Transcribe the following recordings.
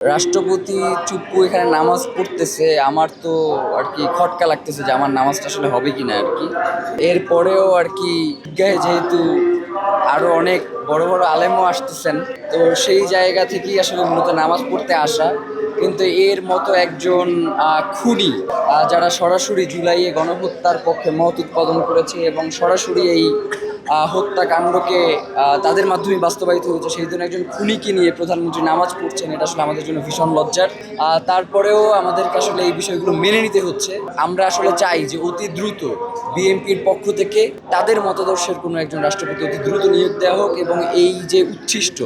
রাষ্ট্রপতি চুপ্পু এখানে নামাজ পড়তেছে, আমার তো আর কি খটকা লাগতেছে যে আমার নামাজটা আসলে হবে কিনা আর কি। এরপরেও আর কি ঈদগাহে যেহেতু আরো অনেক বড় বড় আলেমও আসতেছেন, তো সেই জায়গা থেকেই আসলে মূলত নামাজ পড়তে আসা। কিন্তু এর মতো একজন খুনি, যারা সরাসরি জুলাইয়ে গণহত্যার পক্ষে মত উৎপাদন করেছে এবং সরাসরি এই হত্যাকাণ্ডকে তাদের মাধ্যমে বাস্তবায়িত হয়েছে, সেই জন্য একজন খুনিকে নিয়ে প্রধানমন্ত্রী নামাজ পড়ছেন, এটা আসলে আমাদের জন্য ভীষণ লজ্জার। তারপরেও আমাদেরকে আসলে এই বিষয়গুলো মেনে নিতে হচ্ছে। আমরা আসলে চাই যে অতি দ্রুত বিএনপির পক্ষ থেকে তাদের মতাদর্শের কোনো একজন রাষ্ট্রপতি অতি দ্রুত নিয়োগ দেওয়া হোক এবং এই যে উচ্ছিষ্ট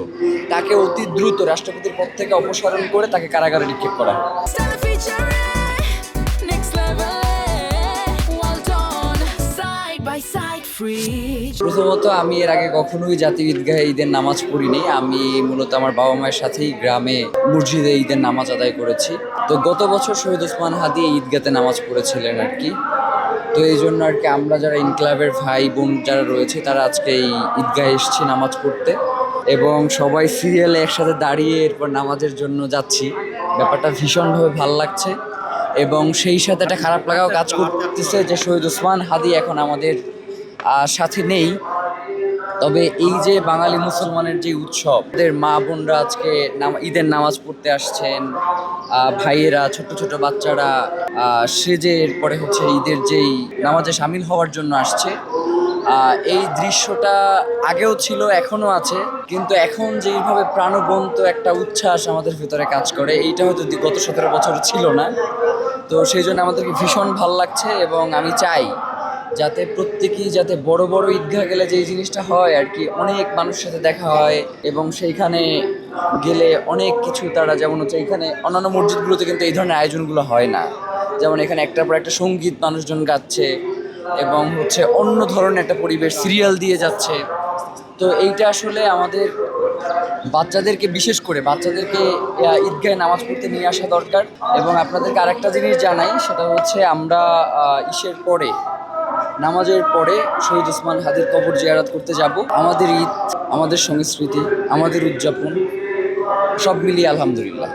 তাকে অতি দ্রুত রাষ্ট্রপতির পদ থেকে অপসারণ করে তাকে কারাগারে নিক্ষেপ করা হোক। প্রথমত, আমি এর আগে কখনোই জাতীয় ঈদগাহে ঈদের নামাজ পড়িনি। আমি মূলত আমার বাবা মায়ের সাথেই গ্রামে মসজিদে ঈদের নামাজ আদায় করেছি। তো গত বছর শহীদ ওসমান হাদি এই ঈদগাতে নামাজ পড়েছিলেন আর কি। তো এই জন্য আর কি আমরা যারা ইনক্লাবের ভাই বোন যারা রয়েছে তারা আজকে এই ঈদগাহে এসেছি নামাজ পড়তে, এবং সবাই সিরিয়ালে একসাথে দাঁড়িয়ে এরপর নামাজের জন্য যাচ্ছি। ব্যাপারটা ভীষণভাবে ভালো লাগছে এবং সেই সাথে একটা খারাপ লাগাও কাজ করতেছে যে শহীদ ওসমান হাদি এখন আমাদের সাথে নেই। তবে এই যে বাঙালি মুসলমানের যে উৎসব, তাদের মা বোনরা আজকে ঈদের নামাজ পড়তে আসছেন, ভাইয়েরা ছোট ছোট বাচ্চারা সেজে এরপরে হচ্ছে ঈদের যেই নামাজে সামিল হওয়ার জন্য আসছে। এই দৃশ্যটা আগেও ছিল, এখনও আছে, কিন্তু এখন যেইভাবে প্রাণবন্ত একটা উচ্ছ্বাস আমাদের ভিতরে কাজ করে, এইটা হয়তো গত 17 বছর ছিল না। তো সেই জন্য আমাদেরকে ভীষণ ভালো লাগছে এবং আমি চাই যাতে প্রত্যেকেই যাতে বড় বড় ঈদগাহ গেলে যে জিনিসটা হয় আর কি, অনেক মানুষের সাথে দেখা হয় এবং সেইখানে গেলে অনেক কিছু তারা, যেমন হচ্ছে এখানে অন্যান্য মসজিদগুলোতে কিন্তু এই ধরনের আয়োজনগুলো হয় না। যেমন এখানে একটার পর একটা সঙ্গীত মানুষজন গাচ্ছে এবং হচ্ছে অন্য ধরনের একটা পরিবেশ সিরিয়াল দিয়ে যাচ্ছে। তো এইটা আসলে আমাদের বাচ্চাদেরকে, বিশেষ করে বাচ্চাদেরকে ঈদগাহে নামাজ পড়তে নিয়ে আসা দরকার। এবং আপনাদেরকে আরেকটা জিনিস জানাই, সেটা হচ্ছে আমরা ইসের পরে, নামাজের পরে শহীদ ওসমান হাদির কবর জিয়ারত করতে যাব। আমাদের ঈদ, আমাদের সংস্কৃতি, আমাদের উদযাপন সব মিলিয়ে আলহামদুলিল্লাহ।